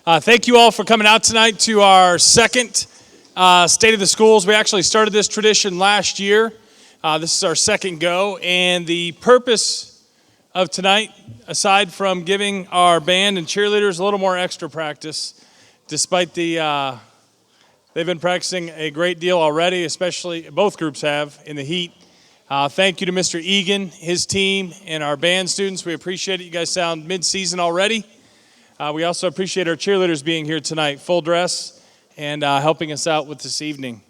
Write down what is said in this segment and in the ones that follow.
Thank you all for coming out tonight to our second State of the Schools. We actually started this tradition last year. This is our second go, and the purpose of tonight, aside from giving our band and cheerleaders a little more extra practice, despite they've been practicing a great deal already, especially both groups have in the heat. Thank you to Mr. Egan, his team, and our band students. We appreciate it. You guys sound mid-season already. We also appreciate our cheerleaders being here tonight, full dress, and helping us out with this evening.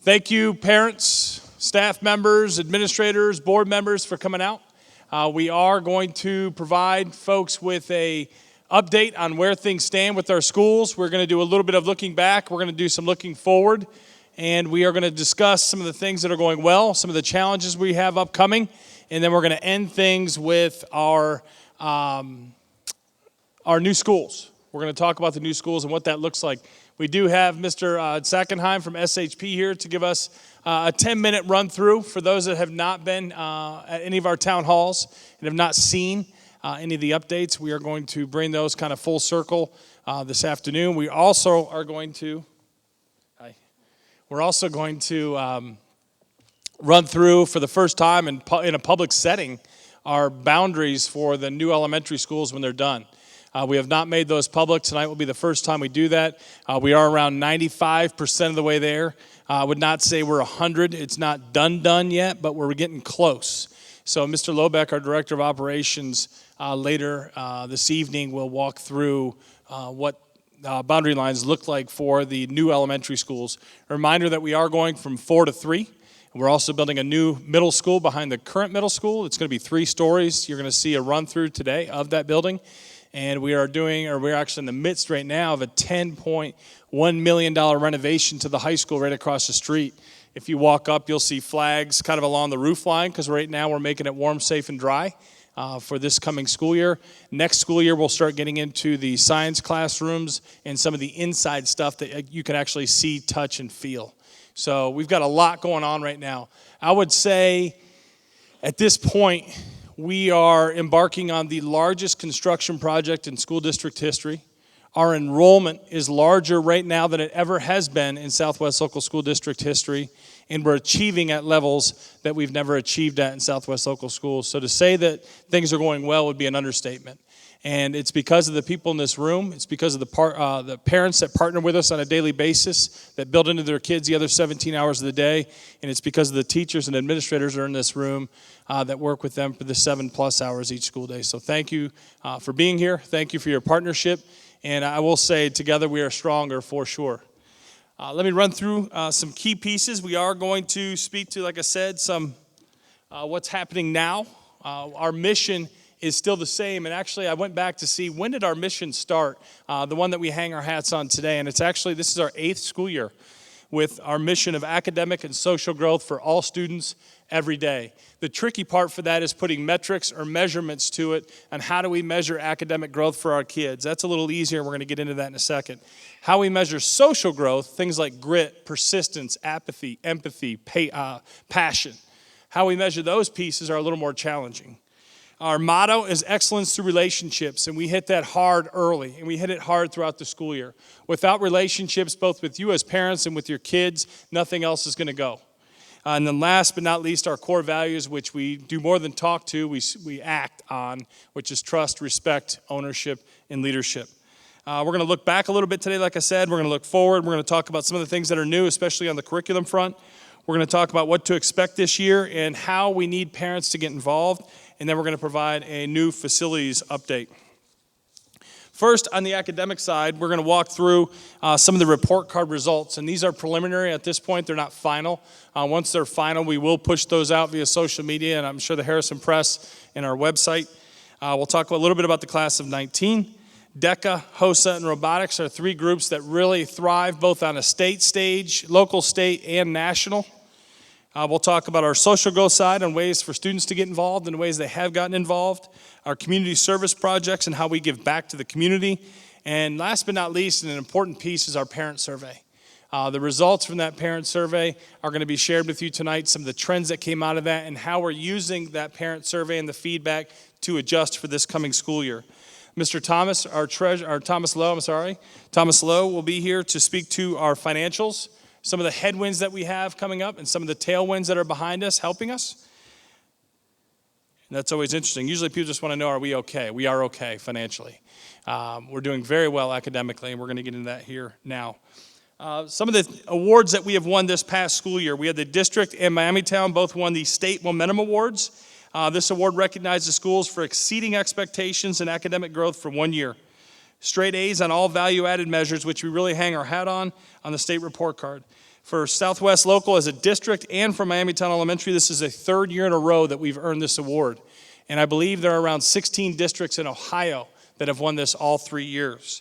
Thank you, parents, staff members, administrators, board members for coming out. We are going to provide folks with a update on where things stand with our schools. We're going to do a little bit of looking back. We're going to do some looking forward. And we are going to discuss some of the things that are going well, some of the challenges we have upcoming. And then we're going to end things with our new schools. We're going to talk about the new schools and what that looks like. We do have Mr. Sackenheim from SHP here to give us a 10-minute run-through for those that have not been at any of our town halls and have not seen any of the updates. We are going to bring those kind of full circle this afternoon. We also are going to run through for the first time in a public setting our boundaries for the new elementary schools when they're done. We have not made those public. Tonight will be the first time we do that. We are around 95% of the way there. I would not say we're 100. It's not done yet, but we're getting close. So Mr. Lobeck, our Director of Operations, later this evening will walk through what boundary lines look like for the new elementary schools. A reminder that we are going from 4 to 3. We're also building a new middle school behind the current middle school. It's going to be 3 stories. You're going to see a run through today of that building. And we're actually in the midst right now of a $10.1 million renovation to the high school right across the street. If you walk up, you'll see flags kind of along the roof line because right now we're making it warm, safe, and dry for this coming school year. Next school year, we'll start getting into the science classrooms and some of the inside stuff that you can actually see, touch, and feel. So we've got a lot going on right now. I would say at this point, we are embarking on the largest construction project in school district history. Our enrollment is larger right now than it ever has been in Southwest Local School District history, and we're achieving at levels that we've never achieved at in Southwest Local Schools. So to say that things are going well would be an understatement. And it's because of the people in this room. It's because of the parents that partner with us on a daily basis, that build into their kids the other 17 hours of the day. And it's because of the teachers and administrators that are in this room that work with them for the 7+ hours each school day. So thank you for being here. Thank you for your partnership. And I will say, together we are stronger for sure. Let me run through some key pieces. We are going to speak to, like I said, some what's happening now. Our mission is still the same. And actually, I went back to see, when did our mission start? The one that we hang our hats on today. And it's actually, this is our 8th school year with our mission of academic and social growth for all students every day. The tricky part for that is putting metrics or measurements to it, and how do we measure academic growth for our kids? That's a little easier. We're going to get into that in a second. How we measure social growth, things like grit, persistence, apathy, empathy, passion. How we measure those pieces are a little more challenging. Our motto is excellence through relationships, and we hit that hard early, and we hit it hard throughout the school year. Without relationships, both with you as parents and with your kids, nothing else is going to go. And then last but not least, our core values, which we do more than talk to, we act on, which is trust, respect, ownership, and leadership. We're going to look back a little bit today, like I said. We're going to look forward. We're going to talk about some of the things that are new, especially on the curriculum front. We're going to talk about what to expect this year and how we need parents to get involved. And then we're going to provide a new facilities update. First, on the academic side, we're going to walk through some of the report card results. And these are preliminary at this point. They're not final. Once they're final, we will push those out via social media, and I'm sure the Harrison Press and our website. We'll talk a little bit about the class of 19. DECA, HOSA, and robotics are 3 groups that really thrive both on a state stage, local, state, and national. We'll talk about our social growth side and ways for students to get involved and ways they have gotten involved, our community service projects and how we give back to the community, and last but not least, and an important piece is our parent survey. The results from that parent survey are going to be shared with you tonight, some of the trends that came out of that and how we're using that parent survey and the feedback to adjust for this coming school year. Mr. Thomas, Thomas Lowe, Thomas Lowe will be here to speak to our financials, some of the headwinds that we have coming up, and some of the tailwinds that are behind us, helping us. And that's always interesting. Usually people just want to know, are we okay? We are okay financially. We're doing very well academically, and we're going to get into that here now. Some of the awards that we have won this past school year, we had the district and Miamitown both won the State Momentum Awards. This award recognizes schools for exceeding expectations in academic growth for 1 year. Straight A's on all value-added measures, which we really hang our hat on the state report card. For Southwest Local as a district and for Miamitown Elementary, this is a third year in a row that we've earned this award. And I believe there are around 16 districts in Ohio that have won this all 3 years.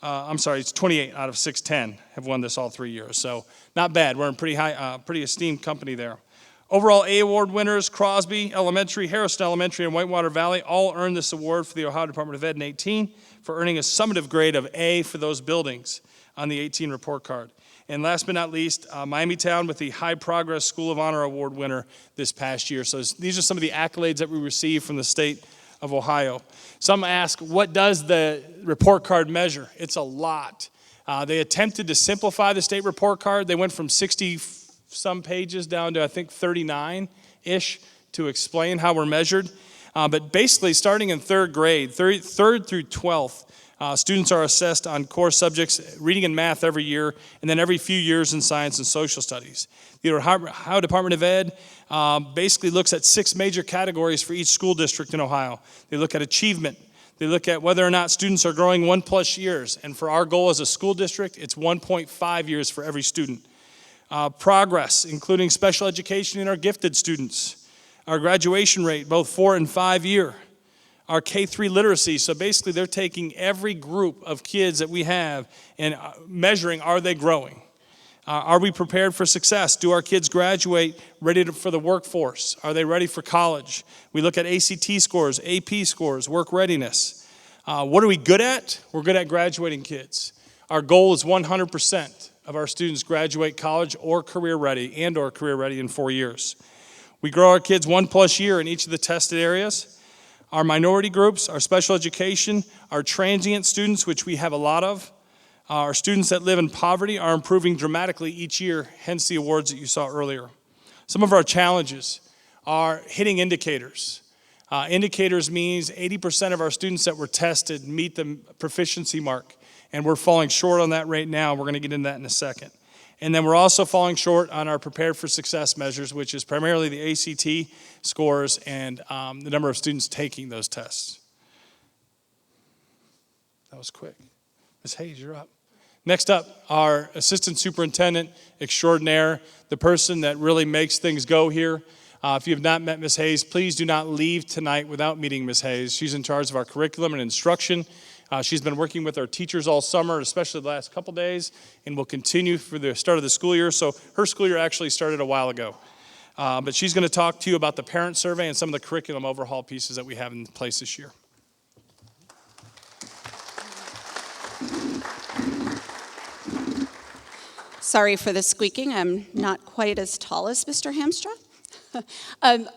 It's 28 out of 610 have won this all 3 years. So not bad. We're in pretty esteemed company there. Overall A award winners, Crosby Elementary, Harrison Elementary, and Whitewater Valley all earned this award for the Ohio Department of Ed in 18 for earning a summative grade of A for those buildings on the 18 report card. And last but not least, Miamitown with the High Progress School of Honor Award winner this past year. So these are some of the accolades that we received from the state of Ohio. Some ask, what does the report card measure? It's a lot. They attempted to simplify the state report card. They went from 60-some pages down to, I think, 39-ish to explain how we're measured. But basically, starting in third grade, third through 12th, students are assessed on core subjects, reading and math every year, and then every few years in science and social studies. The Ohio Department of Ed basically looks at 6 major categories for each school district in Ohio. They look at achievement. They look at whether or not students are growing 1+ years. And for our goal as a school district, it's 1.5 years for every student. Progress, including special education in our gifted students. Our graduation rate, both 4 and 5 year. Our K-3 literacy, so basically they're taking every group of kids that we have and measuring, are they growing? Are we prepared for success? Do our kids graduate ready for the workforce? Are they ready for college? We look at ACT scores, AP scores, work readiness. What are we good at? We're good at graduating kids. Our goal is 100% of our students graduate college or career ready in 4 years. We grow our kids 1+ year in each of the tested areas. Our minority groups, our special education, our transient students, which we have a lot of, our students that live in poverty are improving dramatically each year, hence the awards that you saw earlier. Some of our challenges are hitting indicators. Indicators means 80% of our students that were tested meet the proficiency mark, and we're falling short on that right now. We're going to get into that in a second. And then we're also falling short on our Prepared for Success measures, which is primarily the ACT scores and the number of students taking those tests. That was quick. Ms. Hayes, you're up. Next up, our Assistant Superintendent Extraordinaire, the person that really makes things go here. If you have not met Ms. Hayes, please do not leave tonight without meeting Ms. Hayes. She's in charge of our curriculum and instruction. She's been working with our teachers all summer, especially the last couple days, and will continue for the start of the school year. So her school year actually started a while ago. But she's going to talk to you about the parent survey and some of the curriculum overhaul pieces that we have in place this year. Sorry for the squeaking. I'm not quite as tall as Mr. Hamstra.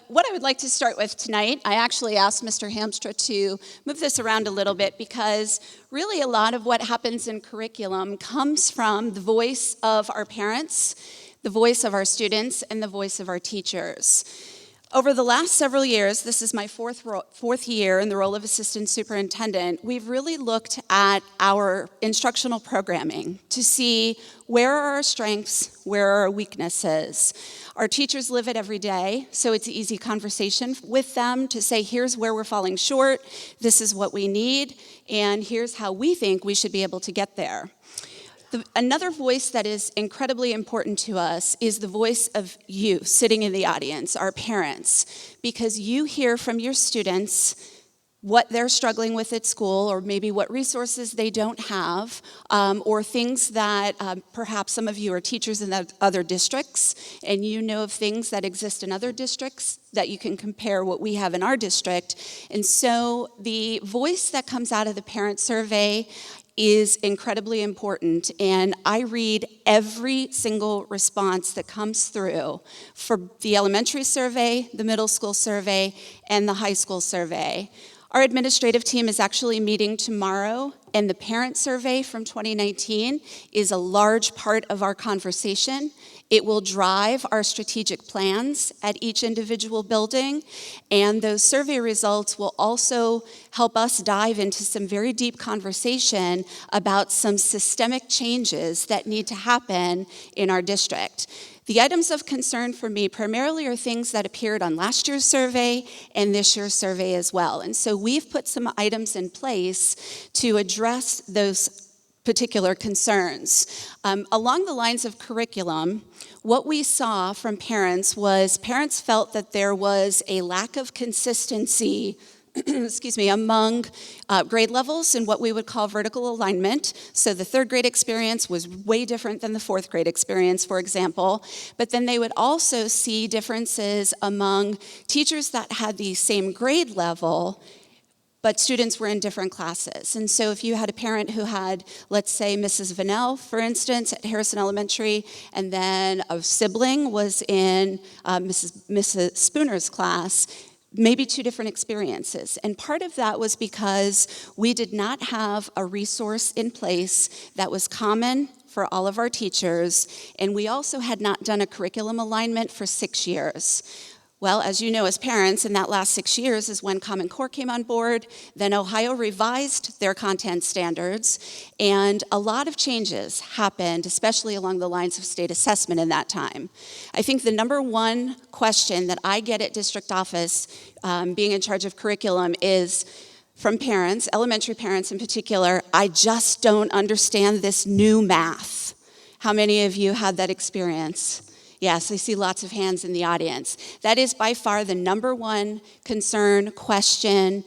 What I would like to start with tonight, I actually asked Mr. Hamstra to move this around a little bit because really a lot of what happens in curriculum comes from the voice of our parents, the voice of our students, and the voice of our teachers. Over the last several years, this is my fourth year in the role of assistant superintendent, we've really looked at our instructional programming to see where are our strengths, where are our weaknesses. Our teachers live it every day, so it's an easy conversation with them to say, here's where we're falling short, this is what we need, and here's how we think we should be able to get there. Another voice that is incredibly important to us is the voice of you sitting in the audience, our parents, because you hear from your students what they're struggling with at school, or maybe what resources they don't have, or things that perhaps some of you are teachers in other districts, and you know of things that exist in other districts that you can compare what we have in our district. And so the voice that comes out of the parent survey is incredibly important, and I read every single response that comes through for the elementary survey, the middle school survey, and the high school survey. Our administrative team is actually meeting tomorrow, and the parent survey from 2019 is a large part of our conversation. It will drive our strategic plans at each individual building, and those survey results will also help us dive into some very deep conversation about some systemic changes that need to happen in our district. The items of concern for me primarily are things that appeared on last year's survey and this year's survey as well. And so we've put some items in place to address those particular concerns. Along the lines of curriculum, what we saw from parents was parents felt that there was a lack of consistency among grade levels in what we would call vertical alignment. So the third grade experience was way different than the fourth grade experience, for example. But then they would also see differences among teachers that had the same grade level, but students were in different classes. And so if you had a parent who had, let's say, Mrs. Vanell, for instance, at Harrison Elementary, and then a sibling was in Mrs. Spooner's class, maybe two different experiences. And part of that was because we did not have a resource in place that was common for all of our teachers, and we also had not done a curriculum alignment for 6 years. Well, as you know as parents, in that last 6 years is when Common Core came on board, then Ohio revised their content standards, and a lot of changes happened, especially along the lines of state assessment in that time. I think the number one question that I get at district office, being in charge of curriculum, is from parents, elementary parents in particular, I just don't understand this new math. How many of you had that experience? Yes, I see lots of hands in the audience. That is by far the number one concern, question.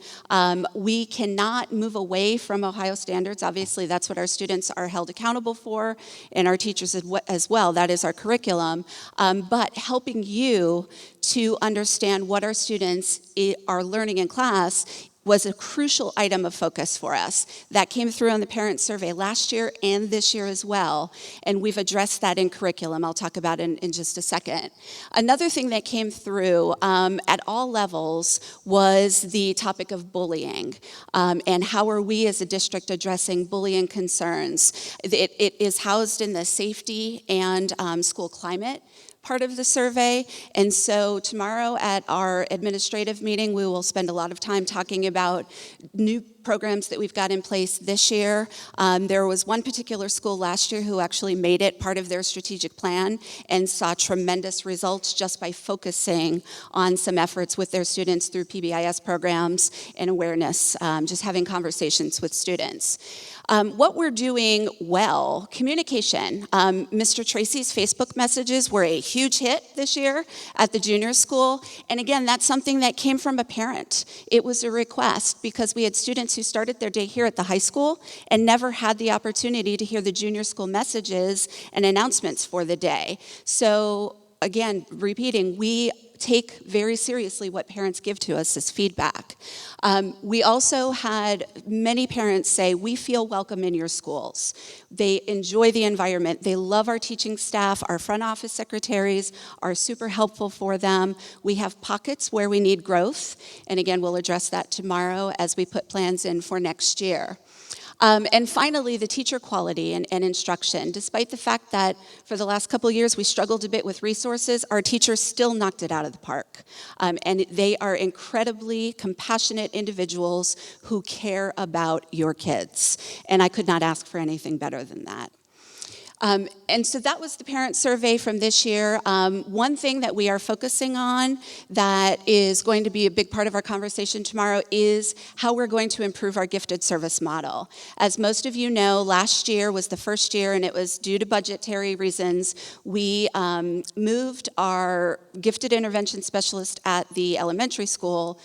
We cannot move away from Ohio standards. Obviously, that's what our students are held accountable for, and our teachers as well. That is our curriculum. But helping you to understand what our students are learning in class was a crucial item of focus for us. That came through on the parent survey last year and this year as well, and we've addressed that in curriculum. I'll talk about it in just a second. Another thing that came through at all levels was the topic of bullying, and how are we as a district addressing bullying concerns. It is housed in the safety and school climate part of the survey, and so tomorrow at our administrative meeting, we will spend a lot of time talking about new programs that we've got in place this year. There was one particular school last year who actually made it part of their strategic plan and saw tremendous results just by focusing on some efforts with their students through PBIS programs and awareness, just having conversations with students. What we're doing well, communication. Mr. Tracy's Facebook messages were a huge hit this year at the junior school. And again, that's something that came from a parent. It was a request because we had students who started their day here at the high school and never had the opportunity to hear the junior school messages and announcements for the day. So again, repeating, we take very seriously what parents give to us as feedback. We also had many parents say, we feel welcome in your schools. They enjoy the environment. They love our teaching staff. Our front office secretaries are super helpful for them. We have pockets where we need growth. And again, we'll address that tomorrow as we put plans in for next year. And finally, the teacher quality and instruction. Despite the fact that for the last couple of years we struggled a bit with resources, our teachers still knocked it out of the park. And they are incredibly compassionate individuals who care about your kids. And I could not ask for anything better than that. And so that was the parent survey from this year. One thing that we are focusing on that is going to be a big part of our conversation tomorrow is how we're going to improve our gifted service model. As most of you know, last year was the first year, and it was due to budgetary reasons. We moved our gifted intervention specialist at the elementary school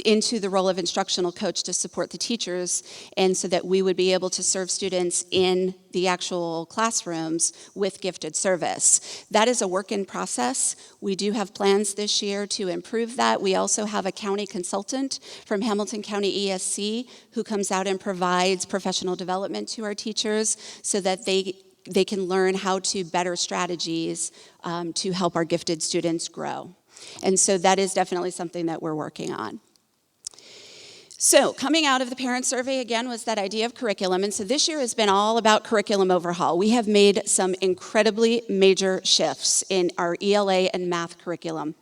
into the role of instructional coach to support the teachers, and so that we would be able to serve students in the actual classrooms with gifted service. That is a work in process. We do have plans this year to improve that. We also have a county consultant from Hamilton County ESC who comes out and provides professional development to our teachers so that they can learn how to better strategies to help our gifted students grow. And so that is definitely something that we're working on. So coming out of the parent survey, again, was that idea of curriculum. And so this year has been all about curriculum overhaul. We have made some incredibly major shifts in our ELA and math curricula.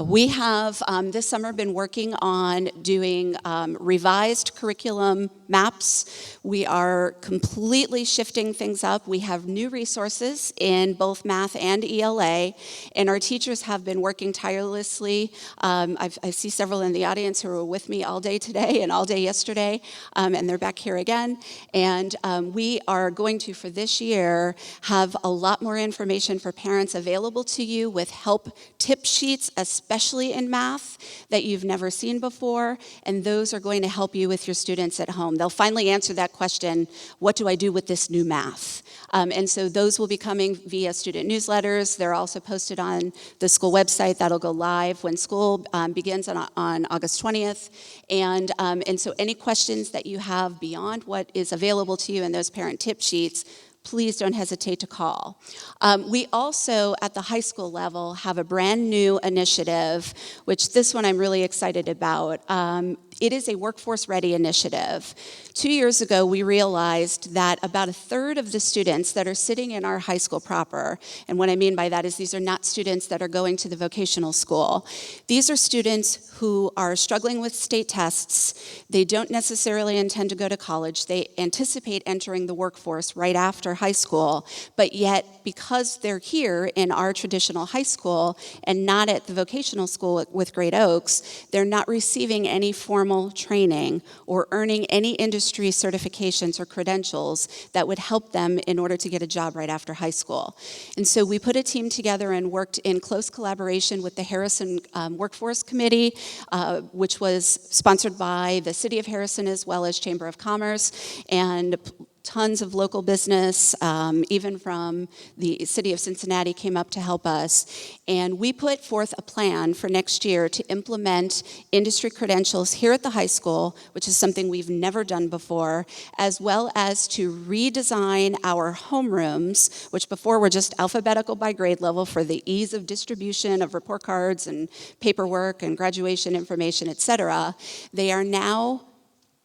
We have this summer been working on doing revised curriculum maps. We are completely shifting things up. We have new resources in both math and ELA, and our teachers have been working tirelessly. I see several in the audience who were with me all day today and all day yesterday, and they're back here again. And we are going to, for this year, have a lot more information for parents available to you with help tip sheets, especially in math, that you've never seen before, and those are going to help you with your students at home. They'll finally answer that question, what do I do with this new math? And so those will be coming via student newsletters. They're also posted on the school website. That'll go live when school begins on August 20th. And so any questions that you have beyond what is available to you in those parent tip sheets, please don't hesitate to call. We also, at the high school level, have a brand new initiative, which this one I'm really excited about. It is a workforce ready initiative. 2 years ago, we realized that about a third of the students that are sitting in our high school proper, and what I mean by that is these are not students that are going to the vocational school. These are students who are struggling with state tests. They don't necessarily intend to go to college. They anticipate entering the workforce right after high school, but yet because they're here in our traditional high school and not at the vocational school with Great Oaks, they're not receiving any formal training or earning any industry certifications or credentials that would help them in order to get a job right after high school. And so we put a team together and worked in close collaboration with the Harrison Workforce Committee, which was sponsored by the City of Harrison as well as Chamber of Commerce, and tons of local business, even from the city of Cincinnati came up to help us. And we put forth a plan for next year to implement industry credentials here at the high school, which is something we've never done before, as well as to redesign our homerooms, which before were just alphabetical by grade level for the ease of distribution of report cards and paperwork and graduation information, et cetera. They are now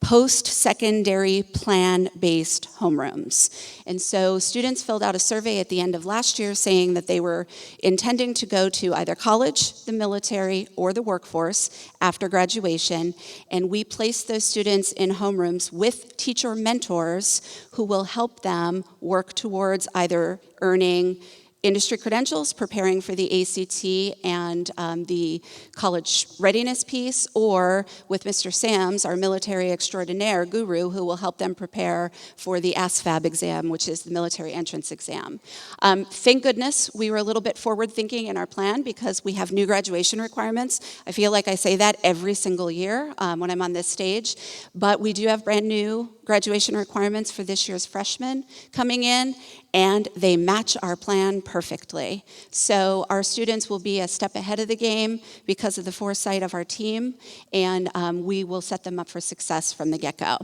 post-secondary plan-based homerooms. And so students filled out a survey at the end of last year saying that they were intending to go to either college, the military, or the workforce after graduation, and we placed those students in homerooms with teacher mentors who will help them work towards either earning industry credentials, preparing for the ACT and the college readiness piece, or with Mr. Sams, our military extraordinaire guru, who will help them prepare for the ASVAB exam, which is the military entrance exam. Thank goodness we were a little bit forward-thinking in our plan because we have new graduation requirements. I feel like I say that every single year when I'm on this stage, but we do have brand new graduation requirements for this year's freshmen coming in, and they match our plan perfectly. So our students will be a step ahead of the game because of the foresight of our team, and we will set them up for success from the get-go.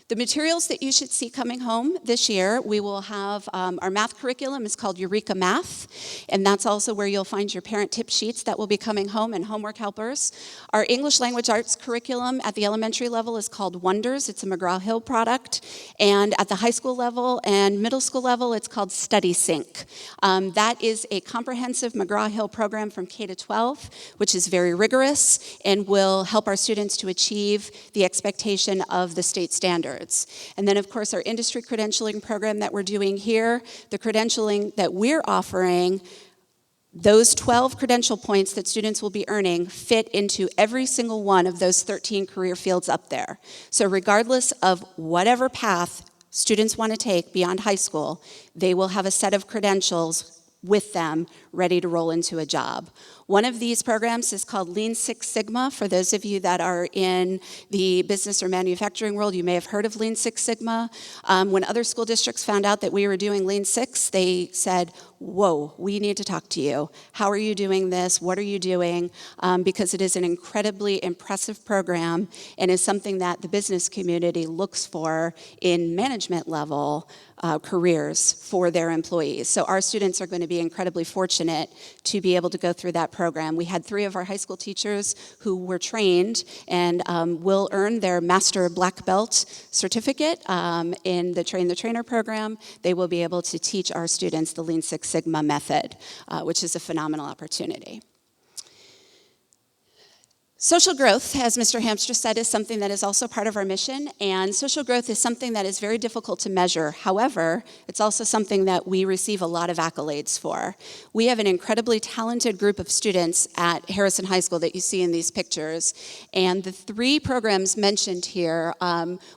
The materials that you should see coming home this year, we will have our math curriculum is called Eureka Math, and that's also where you'll find your parent tip sheets that will be coming home and homework helpers. Our English language arts curriculum at the elementary level is called Wonders. It's a McGraw-Hill product, and at the high school level and middle school level, it's called Study Sync. That is a comprehensive McGraw-Hill program from K to 12, which is very rigorous and will help our students to achieve the expectation of the state standards. And then, of course, our industry credentialing program that we're doing here, the credentialing that we're offering, those 12 credential points that students will be earning fit into every single one of those 13 career fields up there. So regardless of whatever path students want to take beyond high school, they will have a set of credentials with them ready to roll into a job. One of these programs is called Lean Six Sigma. For those of you that are in the business or manufacturing world, you may have heard of Lean Six Sigma. When other school districts found out that we were doing Lean Six, they said, whoa, we need to talk to you. How are you doing this? What are you doing? Because it is an incredibly impressive program and is something that the business community looks for in management level careers for their employees. So our students are going to be incredibly fortunate to be able to go through that program. We had 3 of our high school teachers who were trained and will earn their Master Black Belt certificate in the Train the Trainer program. They will be able to teach our students the Lean Six Sigma method, which is a phenomenal opportunity. Social growth, as Mr. Hamstra said, is something that is also part of our mission, and social growth is something that is very difficult to measure. However, it's also something that we receive a lot of accolades for. We have an incredibly talented group of students at Harrison High School that you see in these pictures, and the 3 programs mentioned here,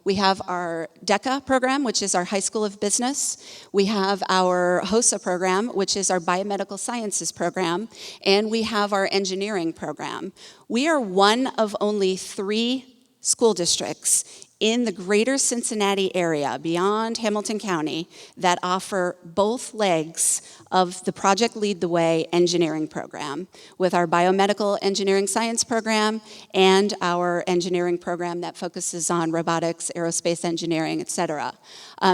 we have our DECA program, which is our High School of Business. We have our HOSA program, which is our Biomedical Sciences program, and we have our engineering program. We are one of only 3 school districts in the greater Cincinnati area, beyond Hamilton County, that offer both legs of the Project Lead the Way engineering program, with our biomedical engineering science program and our engineering program that focuses on robotics, aerospace engineering, et cetera.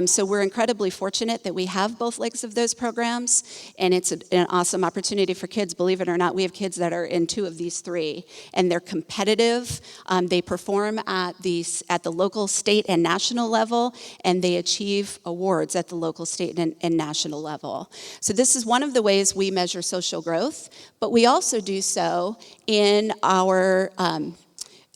So we're incredibly fortunate that we have both legs of those programs, and it's an awesome opportunity for kids. Believe it or not, we have kids that are in 2 of these 3, and they're competitive. They perform at the local, state, and national level, and they achieve awards at the local, state, and national level. So this is one of the ways we measure social growth, but we also do so in our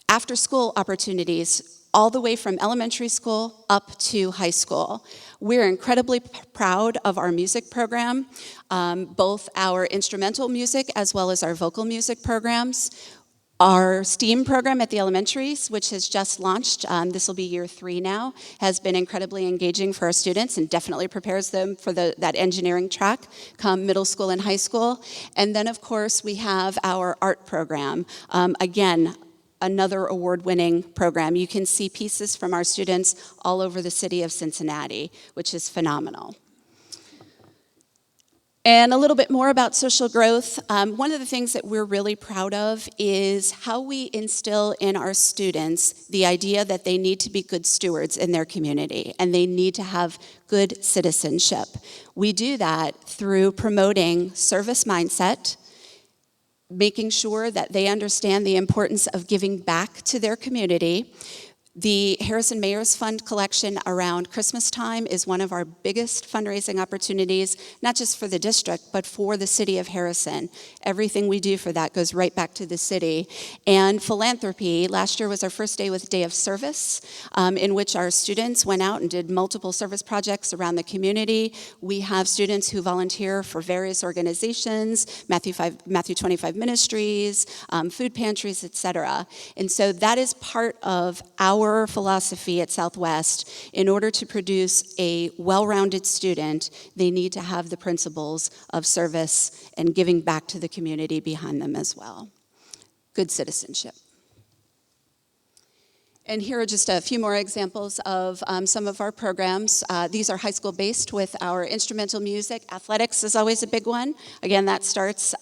after-school opportunities, all the way from elementary school up to high school. We're incredibly proud of our music program, both our instrumental music as well as our vocal music programs. Our STEAM program at the elementaries, which has just launched, this will be year 3 now, has been incredibly engaging for our students and definitely prepares them for that engineering track come middle school and high school. And then, of course, we have our art program. Again, another award-winning program. You can see pieces from our students all over the city of Cincinnati, which is phenomenal. And a little bit more about social growth. One of the things that we're really proud of is how we instill in our students the idea that they need to be good stewards in their community and they need to have good citizenship. We do that through promoting service mindset, making sure that they understand the importance of giving back to their community. The Harrison Mayor's Fund collection around Christmas time is one of our biggest fundraising opportunities, not just for the district, but for the city of Harrison. Everything we do for that goes right back to the city. And philanthropy, last year was our first day with Day of Service, in which our students went out and did multiple service projects around the community. We have students who volunteer for various organizations, Matthew 25 Ministries, food pantries, et cetera. And so that is part of our philosophy at Southwest. In order to produce a well-rounded student, they need to have the principles of service and giving back to the community behind them as well. Good citizenship. And here are just a few more examples of some of our programs. These are high school based with our instrumental music. Athletics is always a big one. Again, that starts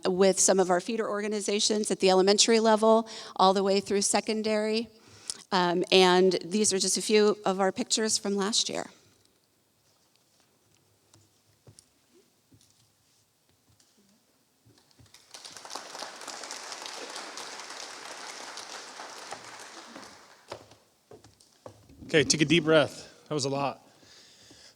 with some of our feeder organizations at the elementary level, all the way through secondary. And these are just a few of our pictures from last year. Okay, take a deep breath. That was a lot.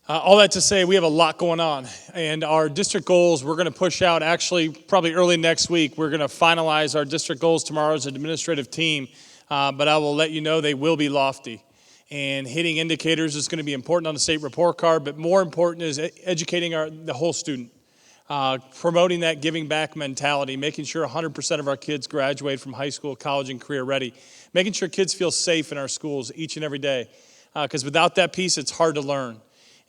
All that to say, we have a lot going on. And our district goals, we're going to push out actually probably early next week. We're going to finalize our district goals tomorrow as an administrative team. But I will let you know they will be lofty. And hitting indicators is going to be important on the state report card, but more important is educating the whole student, promoting that giving back mentality, making sure 100% of our kids graduate from high school, college, and career ready, making sure kids feel safe in our schools each and every day. Because without that piece, it's hard to learn.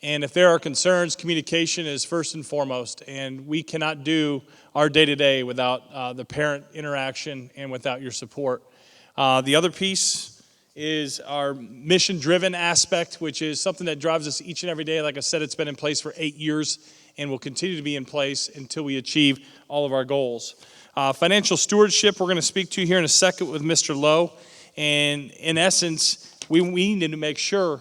And if there are concerns, communication is first and foremost, and we cannot do our day-to-day without the parent interaction and without your support. The other piece is our mission-driven aspect, which is something that drives us each and every day. Like I said, it's been in place for 8 years, and will continue to be in place until we achieve all of our goals. Financial stewardship, we're going to speak to here in a second with Mr. Lowe. And in essence, we need to make sure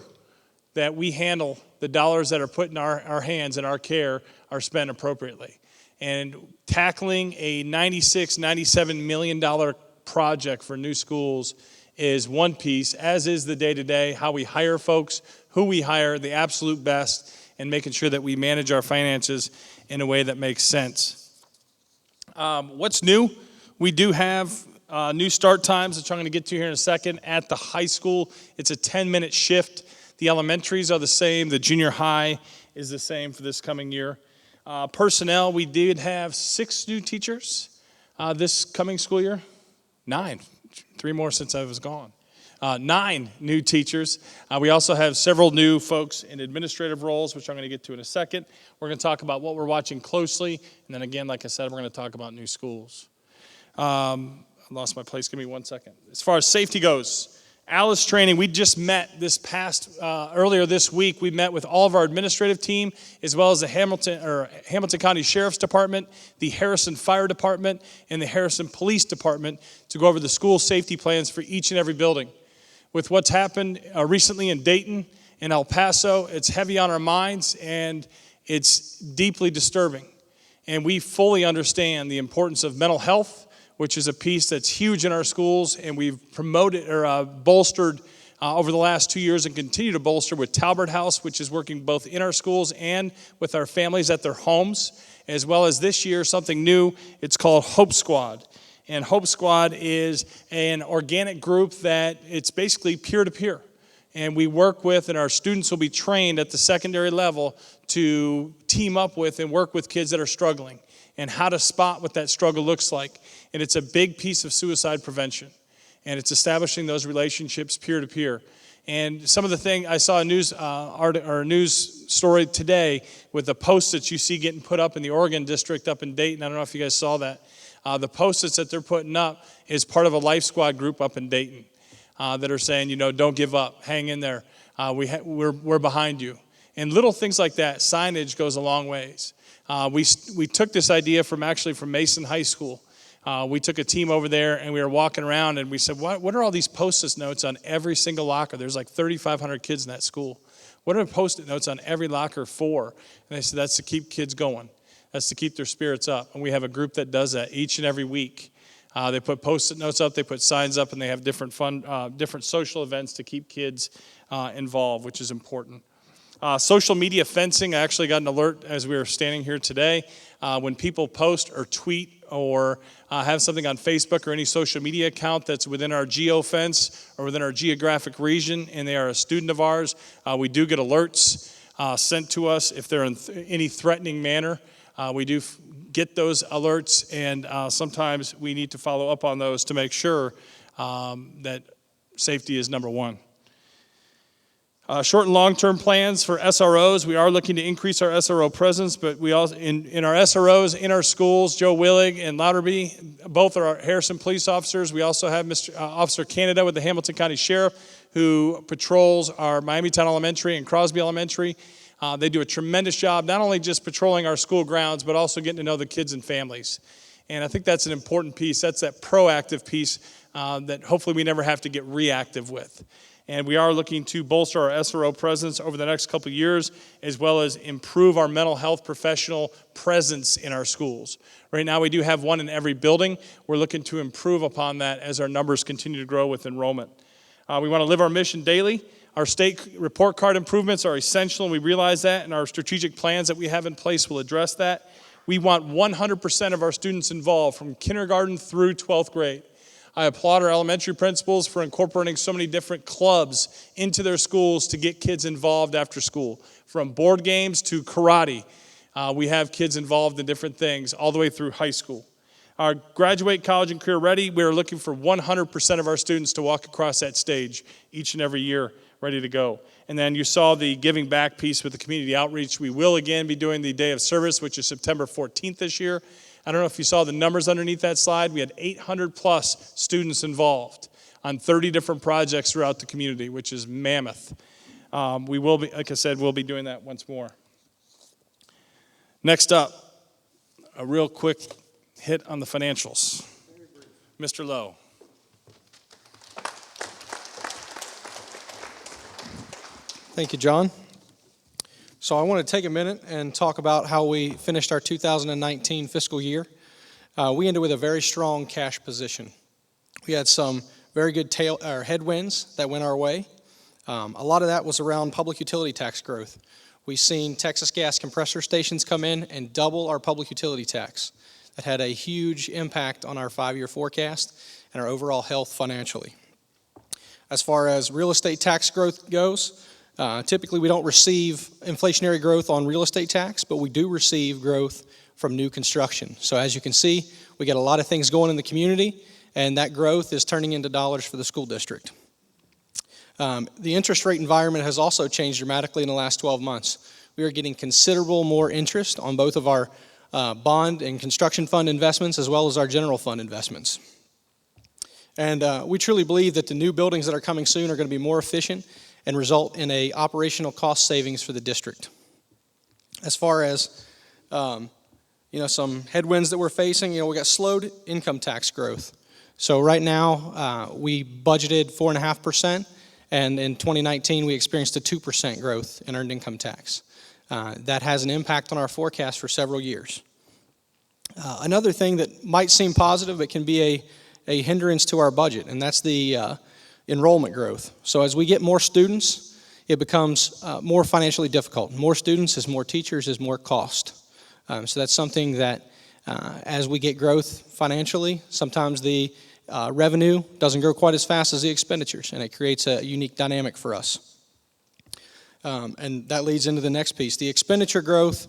that we handle the dollars that are put in our hands and our care are spent appropriately. And tackling a $96-97 million project for new schools is one piece, as is the day-to-day, how we hire folks, who we hire, the absolute best, and making sure that we manage our finances in a way that makes sense. What's new? We do have new start times, which I'm going to get to here in a second. At the high school, it's a 10-minute shift. The elementaries are the same. The junior high is the same for this coming year. Personnel, we did have 6 new teachers this coming school year. 9. 3 more since I was gone. 9 new teachers. We also have several new folks in administrative roles, which I'm going to get to in a second. We're going to talk about what we're watching closely. And then again, like I said, we're going to talk about new schools. I lost my place. Give me 1 second. As far as safety goes, Alice training, we just met earlier this week. We met with all of our administrative team, as well as the Hamilton County Sheriff's Department, the Harrison Fire Department, and the Harrison Police Department to go over the school safety plans for each and every building. With what's happened recently in Dayton and El Paso, it's heavy on our minds, and it's deeply disturbing. And we fully understand the importance of mental health, which is a piece that's huge in our schools, and we've promoted or bolstered over the last 2 years and continue to bolster with Talbert House, which is working both in our schools and with our families at their homes, as well as this year, something new. It's called Hope Squad. And Hope Squad is an organic group that it's basically peer-to-peer. And we work with, and our students will be trained at the secondary level to team up with and work with kids that are struggling and how to spot what that struggle looks like. And it's a big piece of suicide prevention. And it's establishing those relationships peer-to-peer. And some of the thing, I saw a news story today with the post-its you see getting put up in the Oregon district up in Dayton. I don't know if you guys saw that. The post-its that they're putting up is part of a Life Squad group up in Dayton that are saying, don't give up, hang in there. We're behind you. And little things like that, signage goes a long ways. We took this idea from Mason High School. We took a team over there, and we were walking around, and we said, what are all these post-it notes on every single locker? There's like 3,500 kids in that school. What are post-it notes on every locker for? And they said, that's to keep kids going. That's to keep their spirits up. And we have a group that does that each and every week. They put post-it notes up, they put signs up, and they have different social events to keep kids involved, which is important. Social media fencing, I actually got an alert as we were standing here today. When people post or tweet or have something on Facebook or any social media account that's within our geo-fence or within our geographic region, and they are a student of ours, we do get alerts sent to us if they're in any threatening manner. We do get those alerts, and sometimes we need to follow up on those to make sure that safety is number one. Short and long-term plans for SROs. We are looking to increase our SRO presence, but we also in our SROs in our schools, Joe Willig and Louderby, both are our Harrison police officers. We also have Officer Canada with the Hamilton County Sheriff, who patrols our Miamitown Elementary and Crosby Elementary. They do a tremendous job, not only just patrolling our school grounds, but also getting to know the kids and families. And I think that's an important piece. That's that proactive piece that hopefully we never have to get reactive with. And we are looking to bolster our SRO presence over the next couple of years, as well as improve our mental health professional presence in our schools. Right now, we do have one in every building. We're looking to improve upon that as our numbers continue to grow with enrollment. We want to live our mission daily. Our state report card improvements are essential, and we realize that, and our strategic plans that we have in place will address that. We want 100% of our students involved from kindergarten through 12th grade. I applaud our elementary principals for incorporating so many different clubs into their schools to get kids involved after school. From board games to karate, we have kids involved in different things all the way through high school. Our graduate college and career ready, we are looking for 100% of our students to walk across that stage each and every year, ready to go. And then you saw the giving back piece with the community outreach. We will again be doing the Day of Service, which is September 14th this year. I don't know if you saw the numbers underneath that slide. We had 800 plus students involved on 30 different projects throughout the community, which is mammoth. We will be, like I said, we'll be doing that once more. Next up, a real quick hit on the financials. Mr. Lowe. Thank you, John. So I want to take a minute and talk about how we finished our 2019 fiscal year. We ended with a very strong cash position. We had some very good headwinds that went our way. A lot of that was around public utility tax growth. We've seen Texas gas compressor stations come in and double our public utility tax. That had a huge impact on our 5-year forecast and our overall health financially. As far as real estate tax growth goes, typically we don't receive inflationary growth on real estate tax, but we do receive growth from new construction. So as you can see, we get a lot of things going in the community, and that growth is turning into dollars for the school district. The interest rate environment has also changed dramatically in the last 12 months. We are getting considerable more interest on both of our bond and construction fund investments as well as our general fund investments. And we truly believe that the new buildings that are coming soon are going to be more efficient and result in a operational cost savings for the district. As far as some headwinds that we're facing, we got slowed income tax growth. So right now we budgeted 4.5%, and in 2019 we experienced a 2% growth in earned income tax. That has an impact on our forecast for several years. Another thing that might seem positive but can be a hindrance to our budget, and that's the enrollment growth. So as we get more students, it becomes more financially difficult. More students is more teachers is more cost. So that's something that as we get growth financially, sometimes the revenue doesn't grow quite as fast as the expenditures, and it creates a unique dynamic for us. And that leads into the next piece. The expenditure growth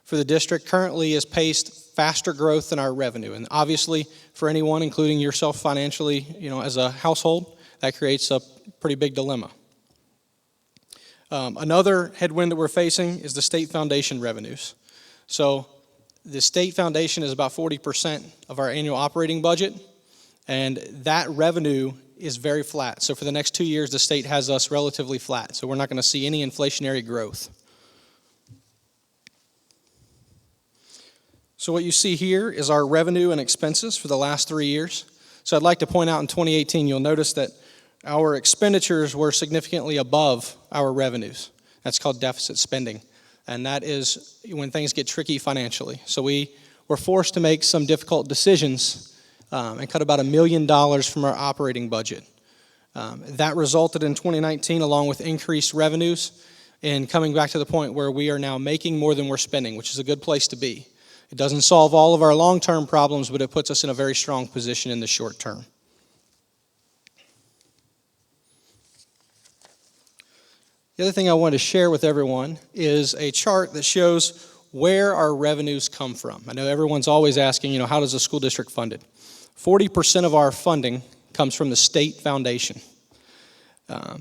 for the district currently is paced faster growth than our revenue. And obviously, for anyone, including yourself financially, as a household, that creates a pretty big dilemma. Another headwind that we're facing is the state foundation revenues. So the state foundation is about 40% of our annual operating budget, and that revenue is very flat. So for the next 2 years, the state has us relatively flat. So we're not going to see any inflationary growth. So what you see here is our revenue and expenses for the last 3 years. So I'd like to point out in 2018, you'll notice that our expenditures were significantly above our revenues. That's called deficit spending. And that is when things get tricky financially. So we were forced to make some difficult decisions and cut about $1 million from our operating budget. That resulted in 2019, along with increased revenues, in coming back to the point where we are now making more than we're spending, which is a good place to be. It doesn't solve all of our long-term problems, but it puts us in a very strong position in the short term. The other thing I wanted to share with everyone is a chart that shows where our revenues come from. I know everyone's always asking, how does the school district fund it? 40% of our funding comes from the state foundation.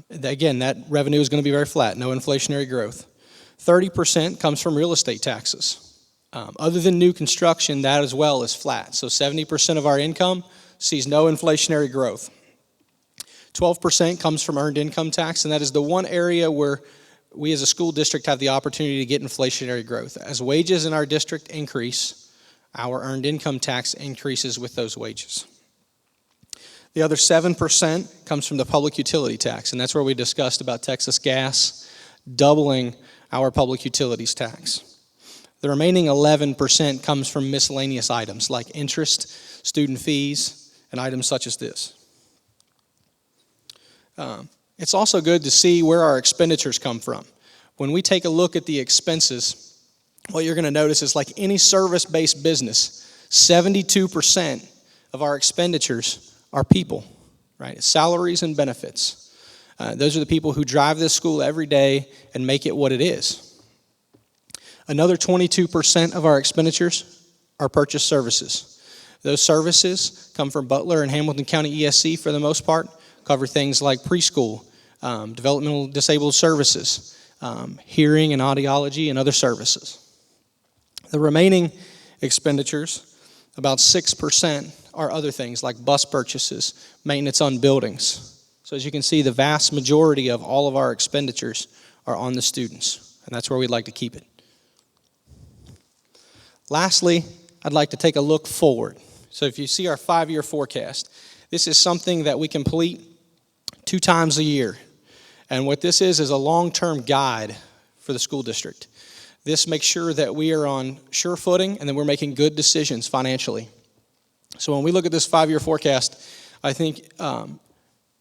Again, that revenue is going to be very flat, no inflationary growth. 30% comes from real estate taxes. Other than new construction, that as well is flat. So 70% of our income sees no inflationary growth. 12% comes from earned income tax, and that is the one area where we as a school district have the opportunity to get inflationary growth. As wages in our district increase, our earned income tax increases with those wages. The other 7% comes from the public utility tax, and that's where we discussed about Texas gas doubling our public utilities tax. The remaining 11% comes from miscellaneous items like interest, student fees, and items such as this. It's also good to see where our expenditures come from. When we take a look at the expenses, what you're going to notice is like any service-based business, 72% of our expenditures are people, right? It's salaries and benefits. Those are the people who drive this school every day and make it what it is. Another 22% of our expenditures are purchased services. Those services come from Butler and Hamilton County ESC for the most part, cover things like preschool, developmental disabled services, hearing and audiology, and other services. The remaining expenditures, about 6%, are other things like bus purchases, maintenance on buildings. So as you can see, the vast majority of all of our expenditures are on the students, and that's where we'd like to keep it. Lastly, I'd like to take a look forward. So if you see our 5-year forecast, this is something that we complete 2 times a year. And what this is a long-term guide for the school district. This makes sure that we are on sure footing and that we're making good decisions financially. So when we look at this 5-year forecast, I think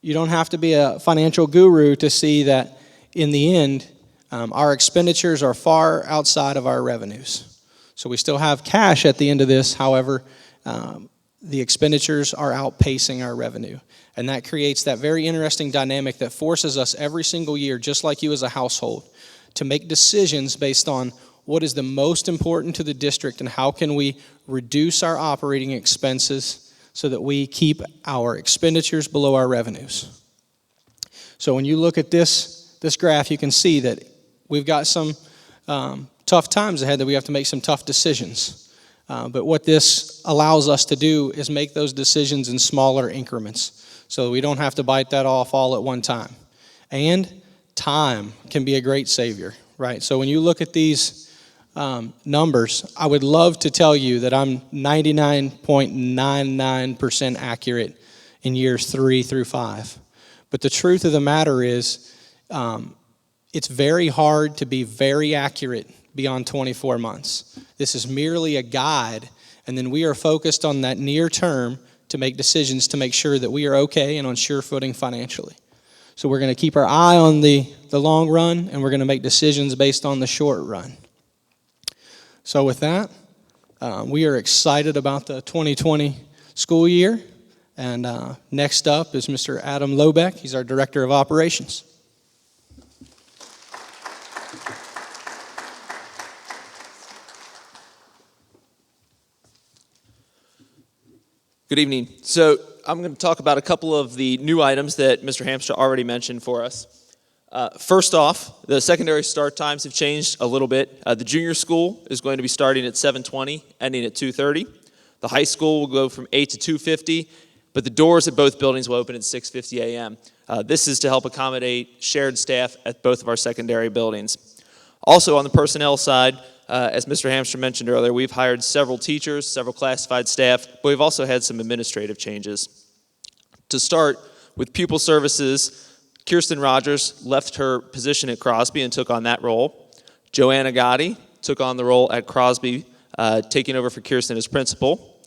you don't have to be a financial guru to see that in the end, our expenditures are far outside of our revenues. So we still have cash at the end of this. However, the expenditures are outpacing our revenue. And that creates that very interesting dynamic that forces us every single year, just like you as a household, to make decisions based on what is the most important to the district and how can we reduce our operating expenses so that we keep our expenditures below our revenues. So when you look at this graph, you can see that we've got some tough times ahead that we have to make some tough decisions. But what this allows us to do is make those decisions in smaller increments so we don't have to bite that off all at one time. And time can be a great savior, right? So when you look at these numbers, I would love to tell you that I'm 99.99% accurate in years 3 through 5. But the truth of the matter is it's very hard to be very accurate beyond 24 months. This is merely a guide, and then we are focused on that near term to make decisions to make sure that we are okay and on sure footing financially. So we're going to keep our eye on the long run, and we're going to make decisions based on the short run. So with that, we are excited about the 2020 school year. And next up is Mr. Adam Lobeck. He's our Director of Operations. Good evening. So I'm going to talk about a couple of the new items that Mr. Hamstra already mentioned for us. First off, the secondary start times have changed a little bit. The junior school is going to be starting at 7:20, ending at 2:30. The high school will go from 8 to 2:50, but the doors at both buildings will open at 6:50 a.m. This is to help accommodate shared staff at both of our secondary buildings. Also on the personnel side, as Mr. Hamstra mentioned earlier, we've hired several teachers, several classified staff, but we've also had some administrative changes. To start, with pupil services, Kirsten Rogers left her position at Crosby and took on that role. Joanna Gotti took on the role at Crosby, taking over for Kirsten as principal.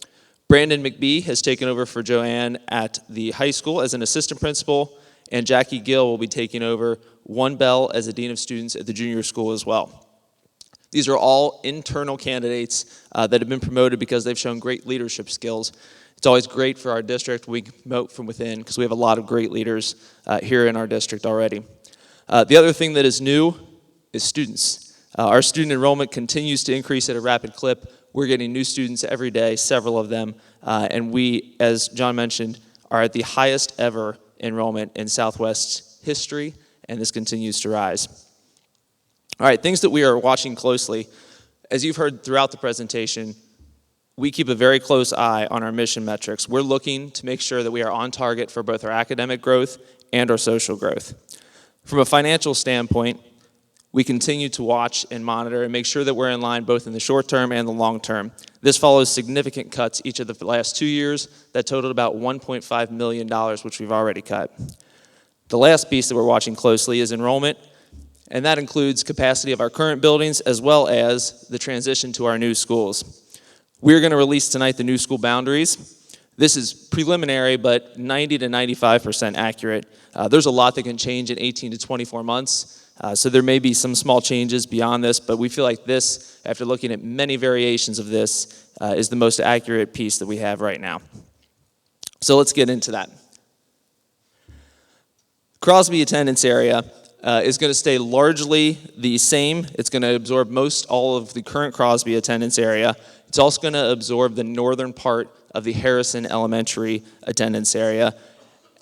Brandon McBee has taken over for Joanne at the high school as an assistant principal, and Jackie Gill will be taking over one bell as a dean of students at the junior school as well. These are all internal candidates that have been promoted because they've shown great leadership skills. It's always great for our district when we promote from within because we have a lot of great leaders here in our district already. The other thing that is new is students. Our student enrollment continues to increase at a rapid clip. We're getting new students every day, several of them, and we, as John mentioned, are at the highest ever enrollment in Southwest history, and this continues to rise. All right, things that we are watching closely. As you've heard throughout the presentation, we keep a very close eye on our mission metrics. We're looking to make sure that we are on target for both our academic growth and our social growth. From a financial standpoint, we continue to watch and monitor and make sure that we're in line both in the short term and the long term. This follows significant cuts each of the last 2 years that totaled about $1.5 million, which we've already cut. The last piece that we're watching closely is enrollment, and that includes capacity of our current buildings as well as the transition to our new schools. We're going to release tonight the new school boundaries. This is preliminary, but 90 to 95% accurate. There's a lot that can change in 18 to 24 months, so there may be some small changes beyond this, but we feel like this, after looking at many variations of this, is the most accurate piece that we have right now. So let's get into that. Crosby attendance area is going to stay largely the same. It's going to absorb most all of the current Crosby attendance area. It's also going to absorb the northern part of the Harrison Elementary attendance area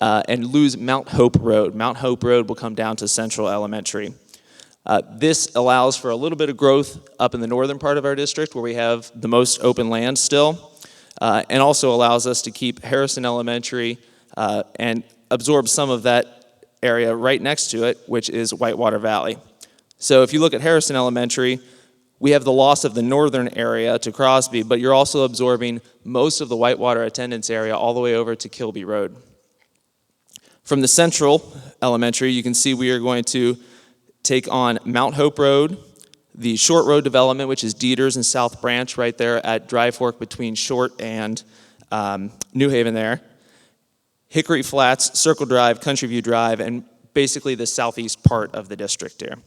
and lose Mount Hope Road. Mount Hope Road will come down to Central Elementary. This allows for a little bit of growth up in the northern part of our district where we have the most open land still, and also allows us to keep Harrison Elementary and absorb some of that area right next to it, which is Whitewater Valley. So if you look at Harrison Elementary, we have the loss of the northern area to Crosby, but you're also absorbing most of the Whitewater attendance area all the way over to Kilby Road. From the central elementary, you can see we are going to take on Mount Hope Road, the Short Road development, which is Dieters and South Branch right there at Dry Fork between Short and New Haven there, Hickory Flats, Circle Drive, Country View Drive, and basically the southeast part of the district here.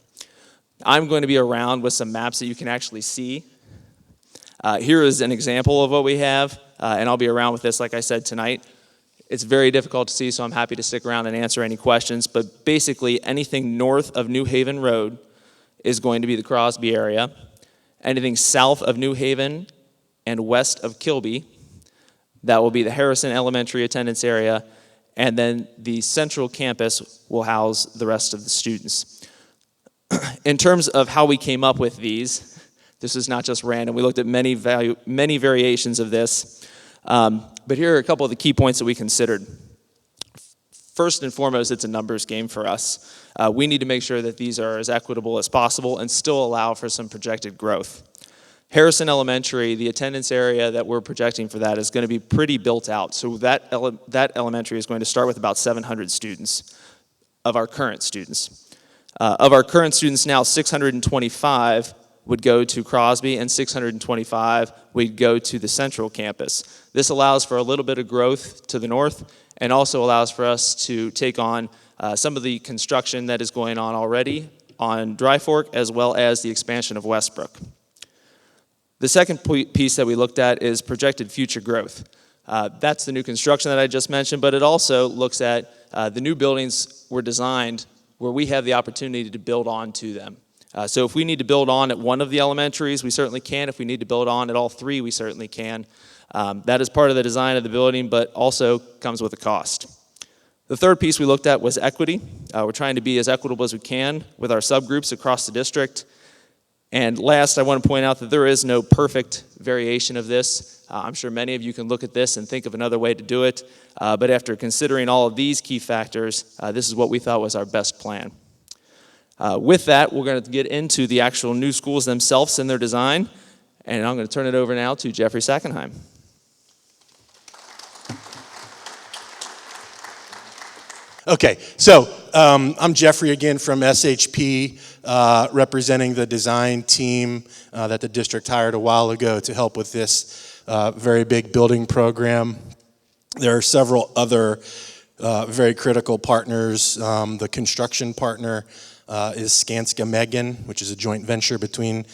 I'm going to be around with some maps that you can actually see. Here is an example of what we have, and I'll be around with this, like I said, tonight. It's very difficult to see, so I'm happy to stick around and answer any questions, but basically anything north of New Haven Road is going to be the Crosby area. Anything south of New Haven and west of Kilby, that will be the Harrison Elementary attendance area, and then the central campus will house the rest of the students. In terms of how we came up with these, this is not just random. We looked at many variations of this. But here are a couple of the key points that we considered. First and foremost, it's a numbers game for us. We need to make sure that these are as equitable as possible and still allow for some projected growth. Harrison Elementary, the attendance area that we're projecting for that is going to be pretty built out. So that elementary is going to start with about 700 students of our current students. Of our current students now, 625 would go to Crosby, and 625 would go to the central campus. This allows for a little bit of growth to the north and also allows for us to take on some of the construction that is going on already on Dry Fork as well as the expansion of Westbrook. The second piece that we looked at is projected future growth. That's the new construction that I just mentioned, but it also looks at the new buildings were designed where we have the opportunity to build on to them. So if we need to build on at one of the elementaries, we certainly can. If we need to build on at all three, we certainly can. That is part of the design of the building, but also comes with a cost. The third piece we looked at was equity. We're trying to be as equitable as we can with our subgroups across the district. And last, I want to point out that there is no perfect variation of this. I'm sure many of you can look at this and think of another way to do it. But after considering all of these key factors, this is what we thought was our best plan. With that, we're going to get into the actual new schools themselves and their design. And I'm going to turn it over now to Jeffrey Sackenheim. Okay, so I'm Jeffrey again from SHP, representing the design team that the district hired a while ago to help with this very big building program. There are several other very critical partners. The construction partner is Skanska Megan, which is a joint venture between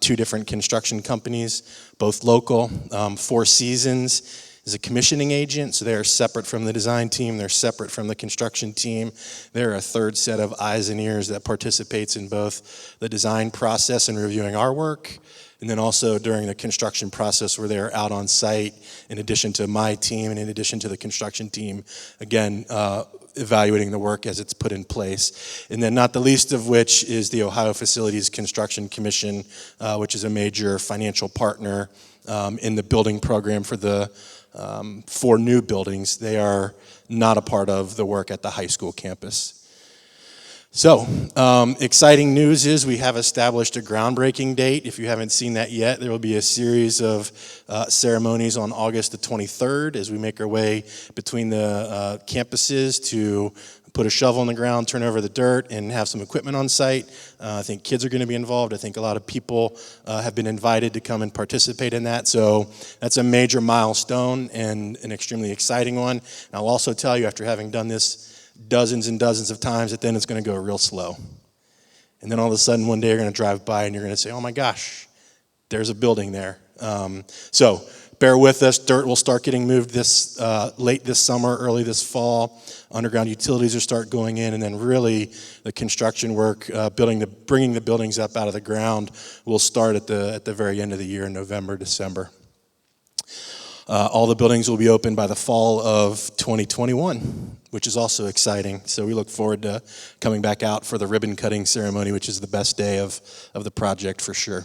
two different construction companies, both local. Four Seasons is a commissioning agent, so they are separate from the design team, they're separate from the construction team. They're a third set of eyes and ears that participates in both the design process and reviewing our work, and then also during the construction process where they're out on site, in addition to my team and in addition to the construction team, again, evaluating the work as it's put in place. And then not the least of which is the Ohio Facilities Construction Commission, which is a major financial partner in the building program for the 4 new buildings. They are not a part of the work at the high school campus. So, exciting news is we have established a groundbreaking date. If you haven't seen that yet, there will be a series of ceremonies on August the 23rd as we make our way between the campuses to put a shovel in the ground, turn over the dirt, and have some equipment on site. I think kids are going to be involved. I think a lot of people have been invited to come and participate in that. So that's a major milestone and an extremely exciting one. And I'll also tell you, after having done this dozens and dozens of times, that then it's going to go real slow. And then all of a sudden one day you're going to drive by and you're going to say, oh my gosh, there's a building there. So bear with us. Dirt will start getting moved this late this summer, early this fall. Underground utilities will start going in, and then really the construction work, bringing the buildings up out of the ground, will start at the very end of the year in November, December. All the buildings will be open by the fall of 2021, which is also exciting. So we look forward to coming back out for the ribbon cutting ceremony, which is the best day of the project for sure.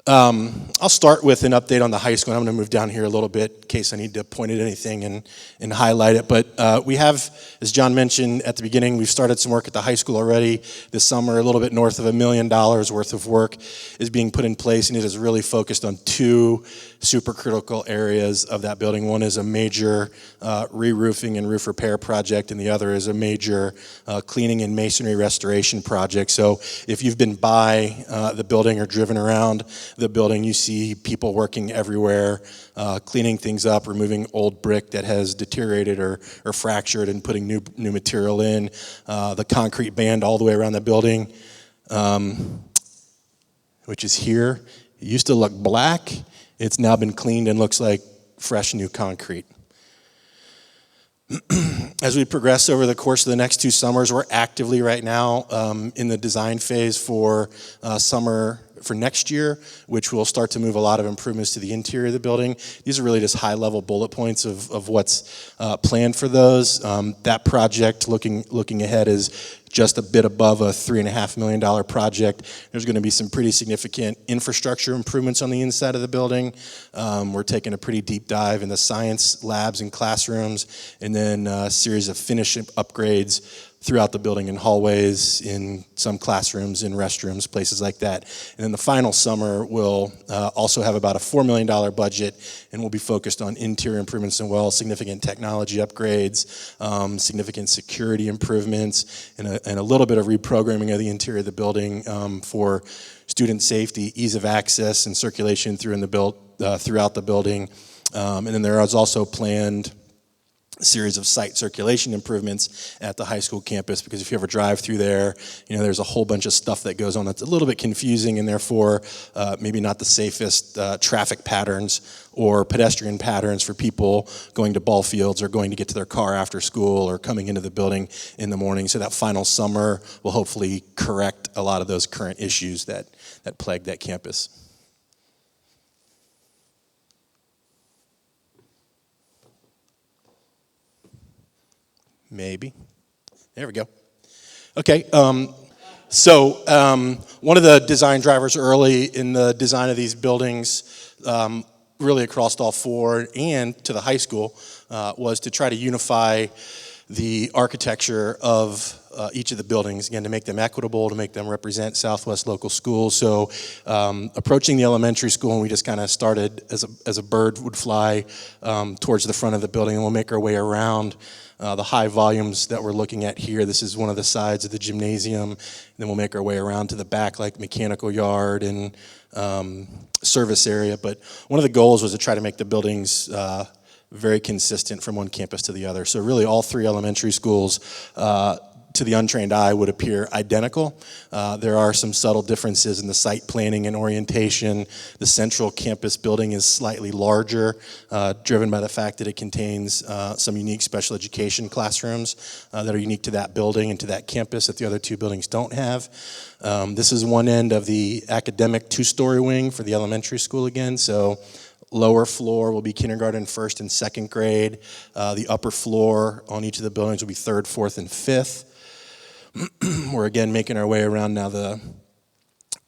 I'll start with an update on the high school, and I'm going to move down here a little bit in case I need to point at anything and highlight it. But we have, as John mentioned at the beginning, we've started some work at the high school already this summer. A little bit north of $1 million worth of work is being put in place, and it is really focused on two super critical areas of that building. One is a major re-roofing and roof repair project, and the other is a major cleaning and masonry restoration project. So if you've been by the building or driven around the building, you see people working everywhere, cleaning things up, removing old brick that has deteriorated or fractured and putting new material in. The concrete band all the way around the building, which is here. It used to look black. It's now been cleaned and looks like fresh new concrete. As we progress over the course of the next 2 summers, we're actively right now in the design phase for summer for next year, which will start to move a lot of improvements to the interior of the building. These are really just high-level bullet points of what's planned for those. That project, looking ahead, is just a bit above a $3.5 million project. There's going to be some pretty significant infrastructure improvements on the inside of the building. We're taking a pretty deep dive in the science labs and classrooms, and then a series of finish upgrades throughout the building, in hallways, in some classrooms, in restrooms, places like that. And then the final summer will also have about a $4 million budget, and we'll be focused on interior improvements as well, significant technology upgrades, significant security improvements, and a little bit of reprogramming of the interior of the building for student safety, ease of access, and circulation throughout the building. And then there is also planned series of site circulation improvements at the high school campus, because if you ever drive through there, there's a whole bunch of stuff that goes on that's a little bit confusing, and therefore maybe not the safest traffic patterns or pedestrian patterns for people going to ball fields or going to get to their car after school or coming into the building in the morning. So that final summer will hopefully correct a lot of those current issues that plague that campus. Maybe. There we go. Okay. So one of the design drivers early in the design of these buildings, really across all 4 and to the high school, was to try to unify the architecture of each of the buildings, again, to make them equitable, to make them represent Southwest local schools. So approaching the elementary school, and we just kind of started as a bird would fly towards the front of the building, and we'll make our way around the high volumes that we're looking at here. This is one of the sides of the gymnasium. And then we'll make our way around to the back, like mechanical yard and service area. But one of the goals was to try to make the buildings very consistent from one campus to the other. So really all 3 elementary schools to the untrained eye would appear identical. There are some subtle differences in the site planning and orientation. The central campus building is slightly larger, driven by the fact that it contains some unique special education classrooms that are unique to that building and to that campus that the other 2 buildings don't have. This is one end of the academic 2-story wing for the elementary school again. So lower floor will be kindergarten, 1st and 2nd grade. The upper floor on each of the buildings will be 3rd, 4th, and 5th. We're again making our way around now the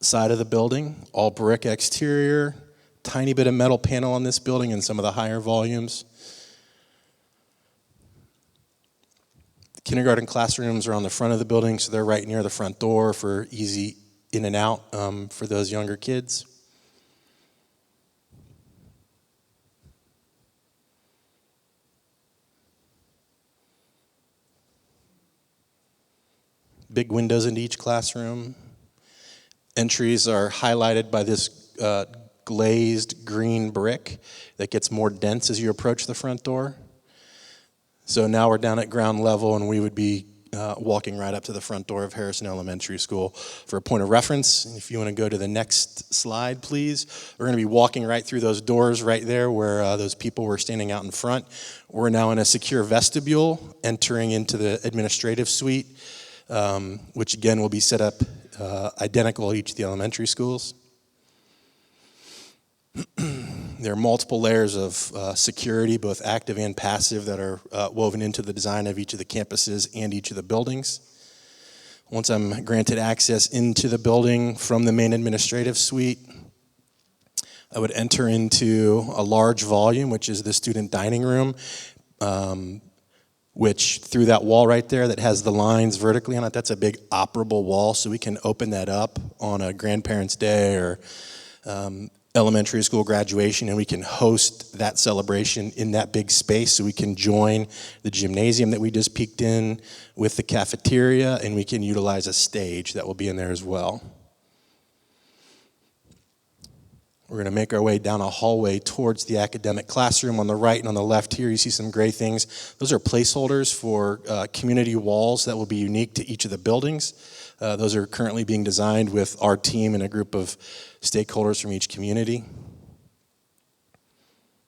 side of the building, all brick exterior, tiny bit of metal panel on this building in some of the higher volumes. The kindergarten classrooms are on the front of the building, so they're right near the front door for easy in and out for those younger kids. Big windows into each classroom. Entries are highlighted by this glazed green brick that gets more dense as you approach the front door. So now we're down at ground level, and we would be walking right up to the front door of Harrison Elementary School. For a point of reference, if you want to go to the next slide, please, we're going to be walking right through those doors right there where those people were standing out in front. We're now in a secure vestibule entering into the administrative suite, which again will be set up identical at each of the elementary schools. There are multiple layers of security, both active and passive, that are woven into the design of each of the campuses and each of the buildings. Once I'm granted access into the building from the main administrative suite, I would enter into a large volume, which is the student dining room, which through that wall right there that has the lines vertically on it, that's a big operable wall, so we can open that up on a grandparents' day or elementary school graduation, and we can host that celebration in that big space, so we can join the gymnasium that we just peeked in with the cafeteria, and we can utilize a stage that will be in there as well. We're going to make our way down a hallway towards the academic classroom. On the right and on the left here, you see some gray things. Those are placeholders for community walls that will be unique to each of the buildings. Those are currently being designed with our team and a group of stakeholders from each community.